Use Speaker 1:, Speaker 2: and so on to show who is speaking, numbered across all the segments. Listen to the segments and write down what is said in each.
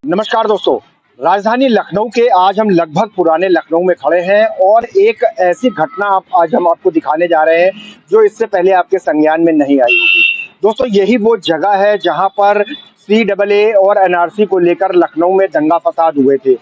Speaker 1: नमस्कार दोस्तों। राजधानी लखनऊ के आज हम लगभग पुराने लखनऊ में खड़े हैं और एक ऐसी घटना आज हम आपको दिखाने जा रहे हैं जो इससे पहले आपके संज्ञान में नहीं आई होगी। दोस्तों, यही वो जगह है जहां पर CAA और NRC को लेकर लखनऊ में दंगा फसाद हुए थे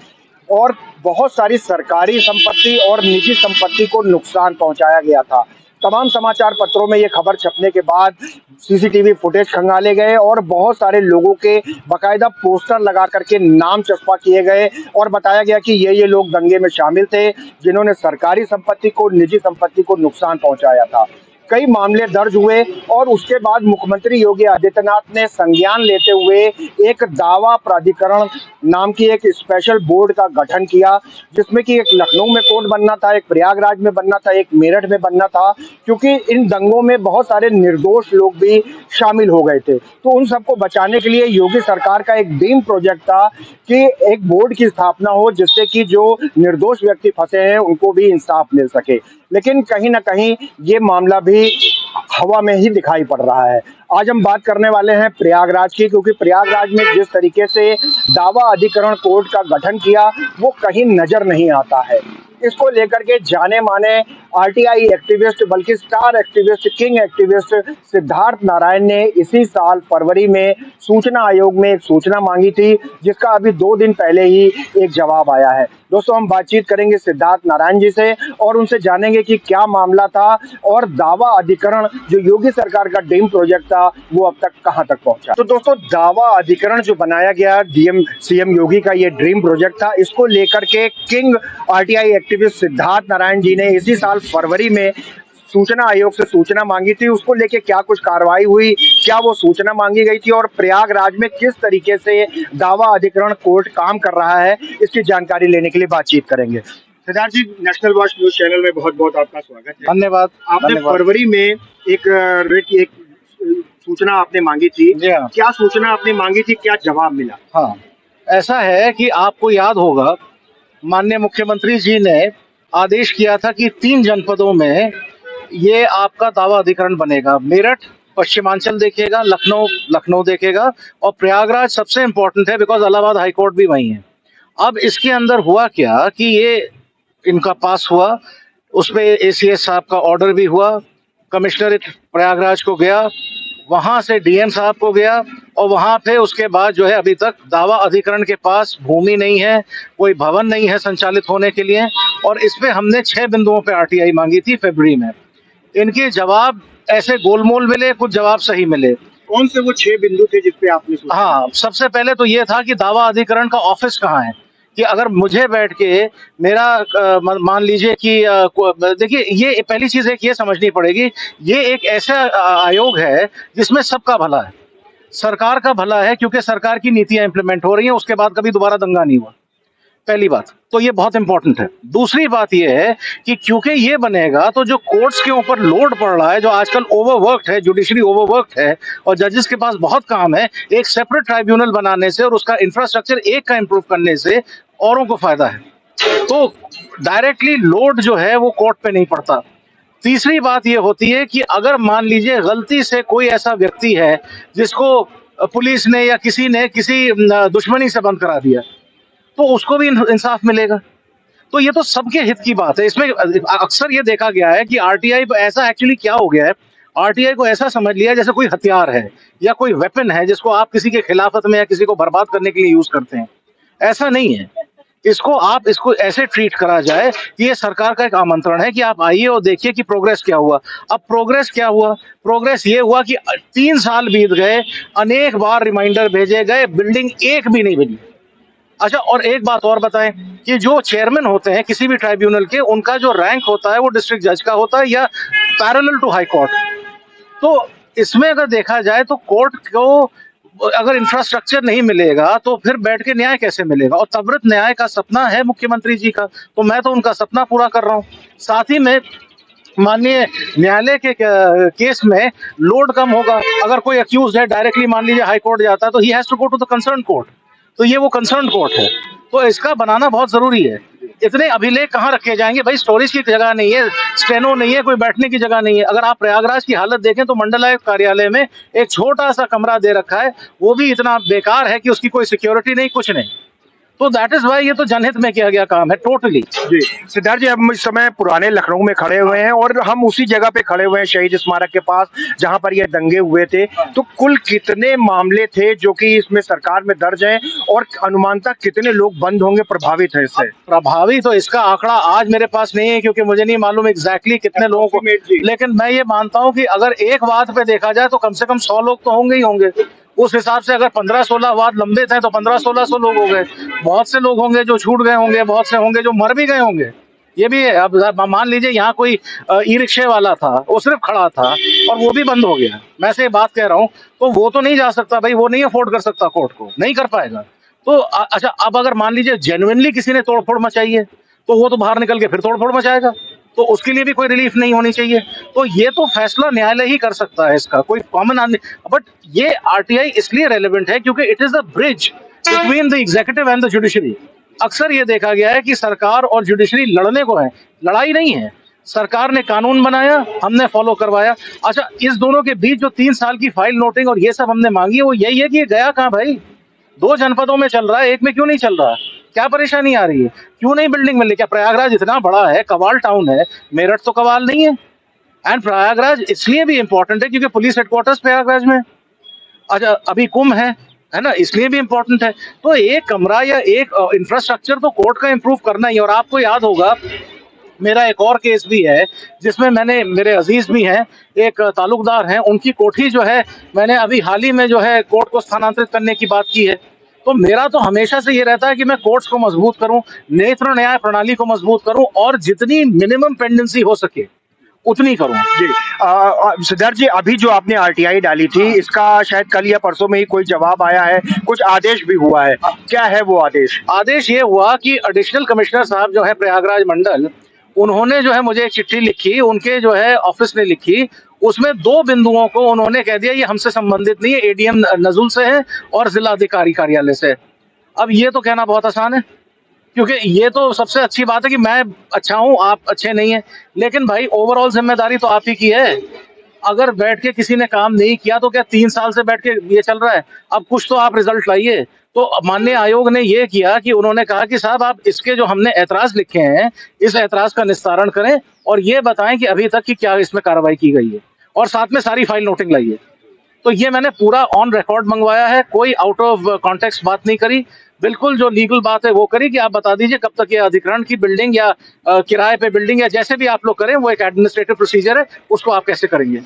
Speaker 1: और बहुत सारी सरकारी संपत्ति और निजी संपत्ति को नुकसान पहुंचाया गया था। तमाम समाचार पत्रों में ये खबर छपने के बाद CCTV फुटेज खंगाले गए और बहुत सारे लोगों के बाकायदा पोस्टर लगा करके नाम चस्पा किए गए और बताया गया कि ये लोग दंगे में शामिल थे जिन्होंने सरकारी संपत्ति को, निजी संपत्ति को नुकसान पहुंचाया था। कई मामले दर्ज हुए और उसके बाद मुख्यमंत्री योगी आदित्यनाथ ने संज्ञान लेते हुए एक दावा प्राधिकरण नाम की एक स्पेशल बोर्ड का गठन किया, जिसमें कि एक लखनऊ में कोर्ट बनना था, एक प्रयागराज में बनना था, एक मेरठ में बनना था, क्योंकि इन दंगों में बहुत सारे निर्दोष लोग भी शामिल हो गए थे। तो उन सबको बचाने के लिए योगी सरकार का एक ड्रीम प्रोजेक्ट था कि एक बोर्ड की स्थापना हो जिससे कि जो निर्दोष व्यक्ति फंसे हैं उनको भी इंसाफ मिल सके। लेकिन कहीं ना कहीं ये मामला भी हवा में ही दिखाई पड़ रहा है। आज हम बात करने वाले हैं प्रयागराज की, क्योंकि प्रयागराज में जिस तरीके से दावा अधिकरण कोर्ट का गठन किया वो कहीं नजर नहीं आता है। इसको लेकर के जाने माने RTI एक्टिविस्ट, बल्कि star activist, king activist Siddharth Narayan ने इसी साल फरवरी में सूचना आयोग में एक सूचना मांगी थी, जिसका अभी 2 दिन पहले ही एक जवाब आया है। दोस्तों, हम बातचीत करेंगे सिद्धार्थ नारायण जी से और उनसे जानेंगे कि क्या मामला था और दावा अधिकरण जो योगी सरकार का ड्रीम प्रोजेक्ट था वो अब तक कहां तक पहुंचा। तो दोस्तों, दावा अधिकरण जो बनाया गया CM योगी का ये ड्रीम प्रोजेक्ट था, इसको लेकर के king RTI activist Siddharth Narayan ji ने इसी साल फरवरी में सूचना आयोग से सूचना मांगी थी। उसको लेके क्या कुछ कार्रवाई हुई, क्या वो सूचना मांगी गई थी और प्रयागराज में किस तरीके से दावा अधिकरण कोर्ट काम कर रहा है, इसकी जानकारी लेने के लिए बातचीत करेंगे। सिद्धार्थ जी, नेशनल वॉच न्यूज चैनल में बहुत बहुत आपका स्वागत है।
Speaker 2: धन्यवाद।
Speaker 1: आपने फरवरी में एक सूचना आपने मांगी थी। क्या सूचना आपने मांगी थी, क्या जवाब मिला?
Speaker 2: हाँ, ऐसा है कि आपको याद होगा माननीय मुख्यमंत्री जी ने आदेश किया था कि 3 जनपदों में ये आपका दावा अधिकरण बनेगा। मेरठ पश्चिमांचल देखेगा, लखनऊ देखेगा और प्रयागराज सबसे इम्पोर्टेंट है बिकॉज इलाहाबाद हाईकोर्ट भी वहीं है। अब इसके अंदर हुआ क्या कि ये इनका पास हुआ, उसमें ACS साहब का ऑर्डर भी हुआ, कमिश्नरेट प्रयागराज को गया, वहां से DM साहब को गया और वहां पे उसके बाद जो है अभी तक दावा अधिकरण के पास भूमि नहीं है, कोई भवन नहीं है संचालित होने के लिए। और इसमें हमने 6 बिंदुओं पे RTI मांगी थी फरवरी में। इनके जवाब ऐसे गोलमोल मिले, कुछ जवाब सही मिले।
Speaker 1: कौन से वो 6 बिंदु थे जिसपे आपने सोचा?
Speaker 2: हाँ, सबसे पहले तो ये था कि दावा अधिकरण का ऑफिस कहाँ है, कि अगर मुझे बैठ के मेरा मान लीजिए कि देखिए, ये पहली चीज एक ये समझनी पड़ेगी, ये एक ऐसा आयोग है जिसमें सबका भला है, सरकार का भला है, क्योंकि सरकार की नीतियां इंप्लीमेंट हो रही हैं, उसके बाद कभी दोबारा दंगा नहीं हुआ। पहली बात तो ये बहुत इंपॉर्टेंट है। दूसरी बात ये है कि क्योंकि ये बनेगा तो जो कोर्ट्स के ऊपर लोड पड़ रहा है, जो आजकल ओवरवर्क्ड है, जुडिशरी ओवरवर्क्ड है और जजेस के पास बहुत काम है, एक सेपरेट ट्राइब्यूनल बनाने से और उसका इंफ्रास्ट्रक्चर एक का इंप्रूव करने से औरों को फायदा है। तो डायरेक्टली लोड जो है वो कोर्ट पे नहीं पड़ता। तीसरी बात ये होती है कि अगर मान लीजिए गलती से कोई ऐसा व्यक्ति है जिसको पुलिस ने या किसी ने किसी दुश्मनी से बंद करा दिया, तो उसको भी इंसाफ मिलेगा। तो ये तो सबके हित की बात है। इसमें अक्सर ये देखा गया है कि RTI ऐसा एक्चुअली क्या हो गया है, RTI को ऐसा समझ लिया जैसे कोई हथियार है या कोई वेपन है जिसको आप किसी के खिलाफत में या किसी को बर्बाद करने के लिए यूज करते हैं। ऐसा नहीं है। इसको ऐसे ट्रीट करा जाए कि ये सरकार का एक आमंत्रण है कि आप आइए और देखिए कि प्रोग्रेस क्या हुआ। अब प्रोग्रेस क्या हुआ? प्रोग्रेस ये हुआ कि 3 साल बीत गए, अनेक बार रिमाइंडर भेजे गए, बिल्डिंग एक भी नहीं बनी। अच्छा, और एक बात और बताएं कि जो चेयरमैन होते हैं किसी भी ट्राइब्यूनल के, उनका जो रैंक होता है वो डिस्ट्रिक्ट जज का होता है या पैरेलल टू हाई कोर्ट। तो इसमें अगर देखा जाए तो कोर्ट को अगर इंफ्रास्ट्रक्चर नहीं मिलेगा तो फिर बैठ के न्याय कैसे मिलेगा? और त्वरित न्याय का सपना है मुख्यमंत्री जी का, तो मैं तो उनका सपना पूरा कर रहा हूँ। साथ ही में माननीय न्यायालय के केस में लोड कम होगा। अगर कोई अक्यूज है, डायरेक्टली मान लीजिए हाई कोर्ट जाता है तो he has to go to the concern court, तो ये वो कंसर्न कोर्ट है। तो इसका बनाना बहुत जरूरी है। इतने अभिलेख कहाँ रखे जाएंगे भाई? स्टोरेज की जगह नहीं है, स्टेनो नहीं है, कोई बैठने की जगह नहीं है। अगर आप प्रयागराज की हालत देखें तो मंडलायुक्त कार्यालय में एक छोटा सा कमरा दे रखा है, वो भी इतना बेकार है कि उसकी कोई सिक्योरिटी नहीं, कुछ नहीं। तो दैट इज वाई ये तो जनहित में किया गया काम है टोटली।
Speaker 1: जी सिद्धार्थ जी, हम इस समय पुराने लखनऊ में खड़े हुए हैं और हम उसी जगह पे खड़े हुए हैं शहीद स्मारक के पास जहां पर ये दंगे हुए थे। तो कुल कितने मामले थे जो कि इसमें सरकार में दर्ज हैं और अनुमानतः कितने लोग बंद होंगे, प्रभावित है इससे?
Speaker 2: प्रभावी तो इसका आंकड़ा आज मेरे पास नहीं है क्योंकि मुझे नहीं मालूम एग्जैक्टली कितने लोगों को, लेकिन मैं ये मानता हूं कि अगर एक वाद पे देखा जाए तो कम से कम 100 लोग तो होंगे ही होंगे। उस हिसाब से अगर 15-16 वाद लंबित हैं तो 1500-1600 लोग हो गए। बहुत से लोग होंगे जो छूट गए होंगे, बहुत से होंगे जो मर भी गए होंगे। ये भी है। अब मान लीजिए यहाँ कोई ई रिक्शे वाला था, वो सिर्फ खड़ा था और वो भी बंद हो गया। मैं से बात कह रहा हूँ, तो वो तो नहीं जा सकता भाई, वो नहीं अफोर्ड कर सकता, कोर्ट को नहीं कर पाएगा। तो अच्छा, अब अगर मान लीजिए जेन्युइनली किसी ने तोड़फोड़ मचाई है तो वो तो बाहर निकल के फिर तोड़फोड़ मचाएगा, तो उसके लिए भी कोई रिलीफ नहीं होनी चाहिए। तो ये तो फैसला न्यायालय ही कर सकता है, इसका कोई कॉमन आदमी। बट ये आरटीआई इसलिए रेलेवेंट है क्योंकि it is the bridge between the executive and the judiciary. अक्सर ये देखा गया है कि सरकार और जुडिशरी लड़ने को है, लड़ाई नहीं है। सरकार ने कानून बनाया, हमने फॉलो करवाया। अच्छा, इस दोनों के बीच जो 3 साल की फाइल नोटिंग और ये सब हमने मांगी है, वो यही है कि ये गया कहाँ भाई? 2 जनपदों में चल रहा है, एक में क्यों नहीं चल रहा? क्या परेशानी आ रही है? क्यों नहीं बिल्डिंग मिल रही? क्या प्रयागराज इतना बड़ा है, कवाल टाउन है, मेरठ तो कवाल नहीं है। एंड प्रयागराज इसलिए भी इंपॉर्टेंट है क्योंकि पुलिस हेडक्वार्टर्स प्रयागराज में। अच्छा, अभी कुंभ है ना, इसलिए भी इंपॉर्टेंट है। तो एक कमरा या एक इंफ्रास्ट्रक्चर तो कोर्ट का इंप्रूव करना ही। और आपको याद होगा, मेरा एक और केस भी है जिसमें मैंने, मेरे अजीज भी हैं, एक तालुकदार हैं, उनकी कोठी जो है मैंने अभी हाल ही में जो है कोर्ट को स्थानांतरित करने की बात की है। तो मेरा तो हमेशा से ये रहता है कि मैं कोर्ट्स को मजबूत करूं, नेत्र न्याय प्रणाली को मजबूत करूं और जितनी मिनिमम पेंडेंसी हो सके उतनी करूं।
Speaker 1: जी सिद्धार्थ जी, अभी जो आपने आरटीआई डाली थी, इसका शायद कल या परसों में ही कोई जवाब आया है, कुछ आदेश भी हुआ है, क्या है वो आदेश?
Speaker 2: आदेश ये हुआ कि एडिशनल कमिश्नर साहब जो है प्रयागराज मंडल, उन्होंने जो है मुझे एक चिट्ठी लिखी, उनके जो है ऑफिस ने लिखी। उसमें 2 बिंदुओं को उन्होंने कह दिया ये हमसे संबंधित नहीं है, एडीएम नजुल से है और जिलाधिकारी कार्यालय से। अब ये तो कहना बहुत आसान है, क्योंकि ये तो सबसे अच्छी बात है कि मैं अच्छा हूं, आप अच्छे नहीं हैं, लेकिन भाई ओवरऑल जिम्मेदारी तो आप ही की है। अगर बैठ के किसी ने काम नहीं किया तो क्या 3 साल से बैठ के ये चल रहा है? अब कुछ तो आप रिजल्ट लाइए। तो माननीय आयोग ने ये किया कि उन्होंने कहा कि साहब आप इसके जो हमने ऐतराज लिखे हैं, इस ऐतराज का निस्तारण करें और ये बताएं कि अभी तक की क्या इसमें कार्रवाई की गई है, और साथ में सारी फाइल नोटिंग लाइए। तो ये मैंने पूरा ऑन रिकॉर्ड मंगवाया है, कोई आउट ऑफ कॉन्टेक्स्ट बात नहीं करी, बिल्कुल जो लीगल बात है वो करी कि आप बता दीजिए कब तक ये अधिग्रहण की बिल्डिंग या किराए पे बिल्डिंग या जैसे भी आप लोग करें, वो एक एडमिनिस्ट्रेटिव प्रोसीजर है, उसको आप कैसे करेंगे।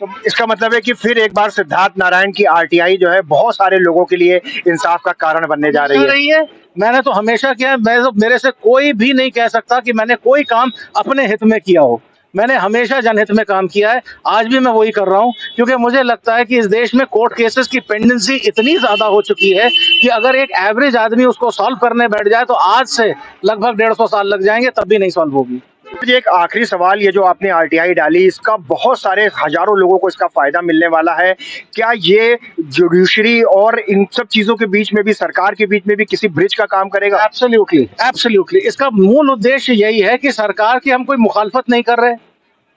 Speaker 1: तो इसका मतलब है कि फिर एक बार सिद्धार्थ नारायण की आरटीआई जो है बहुत सारे लोगों के लिए इंसाफ का कारण बनने जा रही है।
Speaker 2: मैंने तो हमेशा किया, मैं तो, मेरे से कोई भी नहीं कह सकता कि मैंने कोई काम अपने हित में किया हो। मैंने हमेशा जनहित में काम किया है, आज भी मैं वही कर रहा हूं, क्योंकि मुझे लगता है कि इस देश में कोर्ट केसेस की पेंडेंसी इतनी ज्यादा हो चुकी है कि अगर एक एवरेज आदमी उसको सॉल्व करने बैठ जाए तो आज से लगभग 150 साल लग जाएंगे, तब भी नहीं सॉल्व होगी।
Speaker 1: एक आखिरी सवाल, ये जो आपने आरटीआई डाली, इसका बहुत सारे हजारों लोगों को इसका फायदा मिलने वाला है। क्या ये जुडिशरी और इन सब चीजों के बीच में भी, सरकार के बीच में भी किसी ब्रिज का काम करेगा?
Speaker 2: Absolutely, absolutely. इसका मूल उद्देश्य यही है कि सरकार की हम कोई मुखालफत नहीं कर रहे,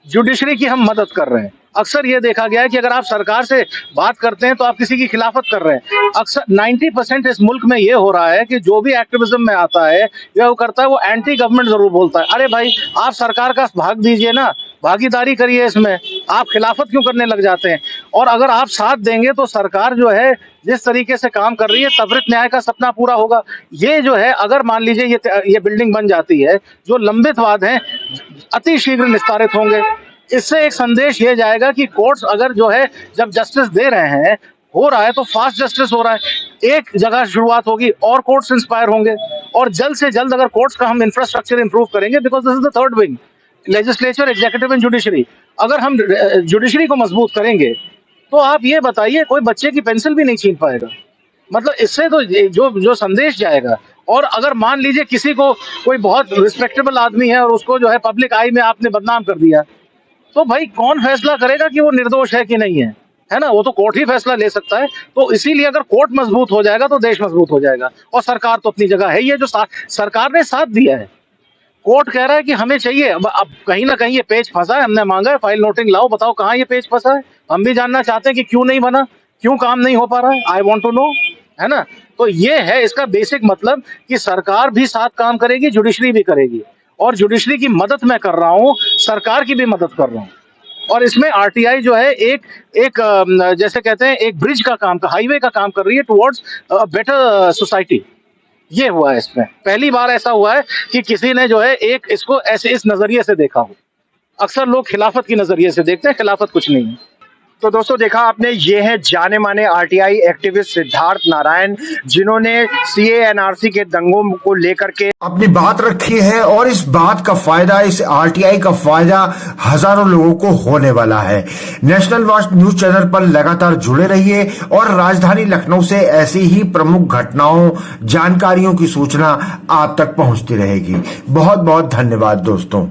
Speaker 2: जुडिशरी की हम मदद कर रहे हैं। अक्सर ये देखा गया है कि अगर आप सरकार से बात करते हैं तो आप किसी की खिलाफत कर रहे हैं। अक्सर 90% इस मुल्क में ये हो रहा है कि जो भी एक्टिविज्म में आता है या वो करता है, वो एंटी गवर्नमेंट जरूर बोलता है। अरे भाई, आप सरकार का भाग दीजिए ना, भागीदारी करिए इसमें, आप खिलाफत क्यों करने लग जाते हैं? और अगर आप साथ देंगे तो सरकार जो है जिस तरीके से काम कर रही है, त्वरित न्याय का सपना पूरा होगा। ये जो है, अगर मान लीजिए ये बिल्डिंग बन जाती है, जो लंबित वाद हैं अति शीघ्र निस्तारित होंगे। इससे एक संदेश ये जाएगा कि कोर्ट्स अगर जो है जब जस्टिस दे रहे हैं, हो रहा है तो फास्ट जस्टिस हो रहा है। एक जगह शुरुआत होगी और कोर्ट्स इंस्पायर होंगे, और जल्द से जल्द अगर कोर्ट्स का हम इंफ्रास्ट्रक्चर इंप्रूव करेंगे, because this is the third wing, legislature, executive and judiciary. अगर हम जुडिशरी को मजबूत करेंगे तो आप ये बताइए, कोई बच्चे की पेंसिल भी नहीं छीन पाएगा। मतलब इससे तो जो संदेश जाएगा। और अगर मान लीजिए किसी को, कोई बहुत रिस्पेक्टेबल आदमी है और उसको जो है पब्लिक आई में आपने बदनाम कर दिया, तो भाई कौन फैसला करेगा कि वो निर्दोष है कि नहीं है ना? वो तो कोर्ट ही फैसला ले सकता है। तो इसीलिए अगर कोर्ट मजबूत हो जाएगा तो देश मजबूत हो जाएगा। और सरकार तो अपनी जगह है, ये जो सरकार ने साथ दिया है, कोर्ट कह रहा है कि हमें चाहिए। अब कहीं ना कहीं ये पेज फंसा है, हमने मांगा है फाइल नोटिंग लाओ, बताओ कहाँ ये पेज फंसा है। हम भी जानना चाहते हैं कि क्यों नहीं बना, क्यों काम नहीं हो पा रहा है। आई वांट टू नो, है ना। तो ये है इसका बेसिक मतलब कि सरकार भी साथ काम करेगी, जुडिशरी भी करेगी, और जुडिशरी की मदद मैं कर रहा हूँ, सरकार की भी मदद कर रहा हूँ। और इसमें आरटीआई जो है एक एक जैसे कहते हैं एक ब्रिज का काम, हाईवे का काम कर रही है टुवर्ड्स बेटर सोसाइटी। ये हुआ है इसमें, पहली बार ऐसा हुआ है कि किसी ने जो है एक इसको ऐसे इस नजरिए से देखा हो। अक्सर लोग खिलाफत की नजरिए से देखते हैं, खिलाफत कुछ नहीं है।
Speaker 1: तो दोस्तों देखा आपने, ये है जाने माने आरटीआई एक्टिविस्ट सिद्धार्थ नारायण, जिन्होंने सीए एनआरसी के दंगों को लेकर के अपनी बात रखी है, और इस बात का फायदा, इस आरटीआई का फायदा हजारों लोगों को होने वाला है। नेशनल वॉच न्यूज चैनल पर लगातार जुड़े रहिए और राजधानी लखनऊ से ऐसी ही प्रमुख घटनाओं, जानकारियों की सूचना आप तक पहुंचती रहेगी। बहुत बहुत धन्यवाद दोस्तों।